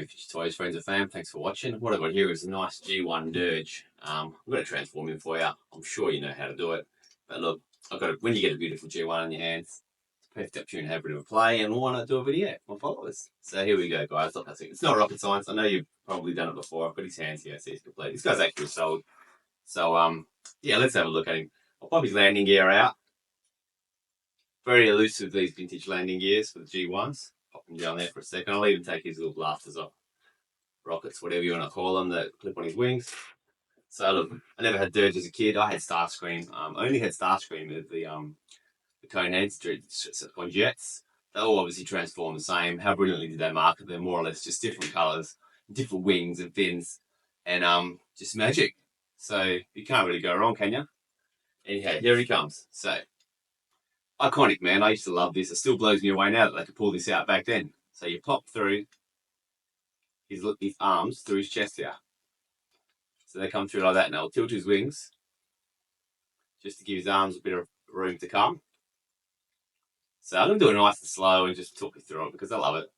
Future Toys, friends and fam. Thanks for watching. What I've got here is a nice G1 Dirge. I'm going to transform him for you. I'm sure you know how to do it. But look, when you get a beautiful G1 in your hands, it's a perfect opportunity to have a bit of a play and why not do a video for my followers. So here we go, guys. Look, it's not rocket science. I know you've probably done it before. I've got his hands here, so he's complete. This guy's actually sold. So, yeah, let's have a look at him. I'll pop his landing gear out. Very elusive, these vintage landing gears for the G1s. Pop them down there for a second. I'll even take his little blasters off. Rockets, whatever you want to call them, that clip on his wings. So look, I never had Dirge as a kid. I had Starscream. I only had Starscream of the Coneheads on jets. They all obviously transform the same. How brilliantly did they market them? More or less just different colours, different wings and fins, and just magic. So you can't really go wrong, can you? Anyhow, here he comes. So iconic, man. I used to love this. It still blows me away now that they could pull this out back then. So you pop through his arms through his chest here. So they come through like that. Now I'll tilt his wings just to give his arms a bit of room to come. So I'm going to do it nice and slow and just talk you through it because I love it.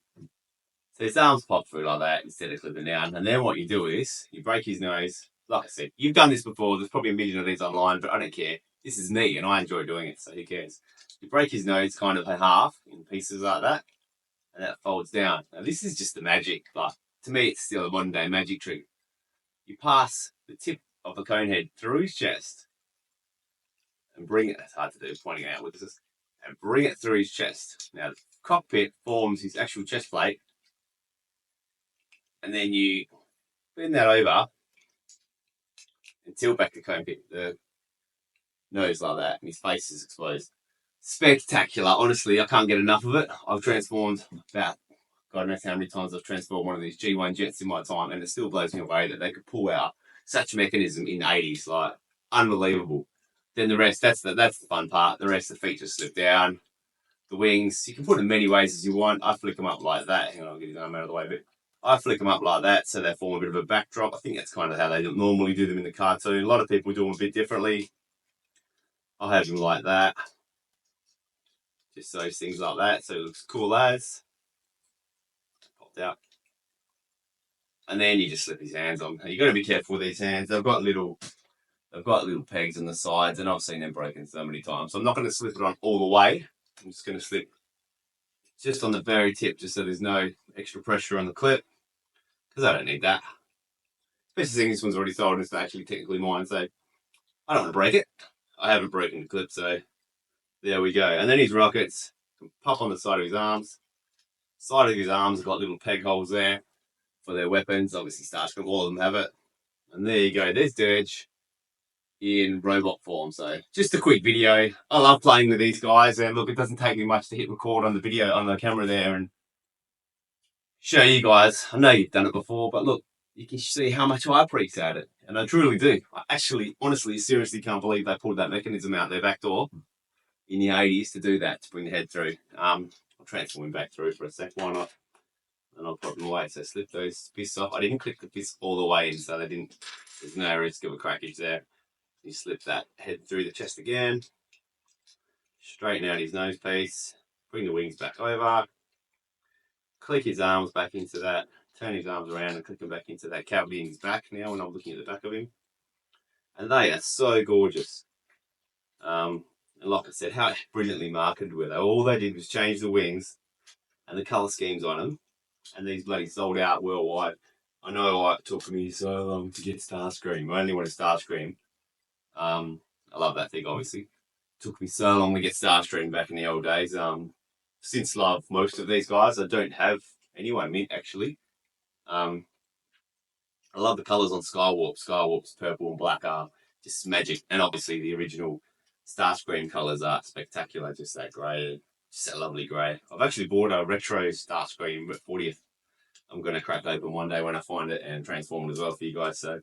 So his arms pop through like that instead of clipping down. And then what you do is you break his nose. Like I said, you've done this before. There's probably a million of these online, but I don't care. This is me and I enjoy doing it, so who cares? You break his nose kind of in half in pieces like that. And that folds down. Now this is just the magic, but to me it's still a modern day magic trick. You pass the tip of the cone head through his chest and bring it, it's hard to do pointing out with this, and bring it through his chest. Now the cockpit forms his actual chest plate, and then you bend that over and tilt back the cone pit, the nose like that, and his face is exposed. Spectacular. Honestly, I can't get enough of it. I've transformed about, God knows how many times I've transformed one of these G1 jets in my time, and it still blows me away that they could pull out such a mechanism in the 80s. Like, unbelievable. Then the rest, that's the fun part. The rest of the features slip down. The wings, you can put them many ways as you want. I flick them up like that. Hang on, I'll get his arm out of the way a bit. I flick them up like that so they form a bit of a backdrop. I think that's kind of how they normally do them in the cartoon. A lot of people do them a bit differently. I'll have them like that. Just those things like that, so it looks cool as. Popped out. And then you just slip his hands on. You've got to be careful with these hands. They've got little pegs on the sides, and I've seen them broken so many times. So I'm not going to slip it on all the way. I'm just going to slip just on the very tip, just so there's no extra pressure on the clip, because I don't need that. Especially since this one's already sold and it's actually technically mine, so I don't want to break it. I haven't broken the clip, so there we go. And then his rockets can pop on the side of his arms. Side of his arms have got little peg holes there for their weapons. Obviously, Starscream, all of them have it. And there you go. There's Dirge in robot form. So just a quick video. I love playing with these guys, and look, it doesn't take me much to hit record on the video on the camera there and show you guys. I know you've done it before, but look, you can see how much I appreciate it, and I truly do. I actually, honestly, seriously can't believe they pulled that mechanism out their back door in the 80s to do that, to bring the head through. I'll transform him back through for a sec. Why not? And I'll pop them away. So slip those fists off. I didn't clip the fists all the way in, so there's no risk of a crackage there. You slip that head through the chest again. Straighten out his nose piece. Bring the wings back over. Click his arms back into that. Turn his arms around and click them back into that cavity in his back now when I'm looking at the back of him. And they are so gorgeous. And like I said, how brilliantly marketed were they? All they did was change the wings and the colour schemes on them. And these bloody sold out worldwide. I know it took me so long to get Starscream. I only wanted Starscream. I love that thing, obviously. It took me so long to get Starscream back in the old days. Since love most of these guys, I don't have anyone mint actually. I love the colours on Skywarp. Skywarp's purple and black are just magic. And obviously the original Starscream colours are spectacular. Just that grey. Just that lovely grey. I've actually bought a retro Starscream at 40th. I'm going to crack open one day when I find it and transform it as well for you guys. So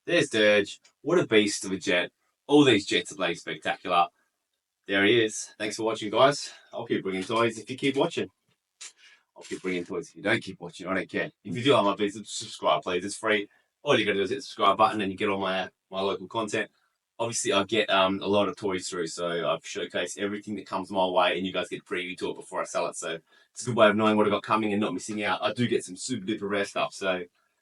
there's Dirge. What a beast of a jet. All these jets are playing spectacular. There he is. Thanks for watching, guys. I'll keep bringing toys if you keep watching. I'll keep bringing toys if you don't keep watching. I don't care. If you do like my videos, subscribe, please. It's free. All you got to do is hit the subscribe button and you get all my local content. obviously I get a lot of toys through, so I've showcased everything that comes my way, and you guys get a preview to it before I sell it. So it's a good way of knowing what I've got coming and not missing out. I do get some super duper rare stuff, so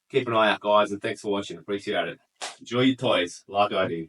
keep an eye out, guys, and thanks for watching. Appreciate it. Enjoy your toys like I do.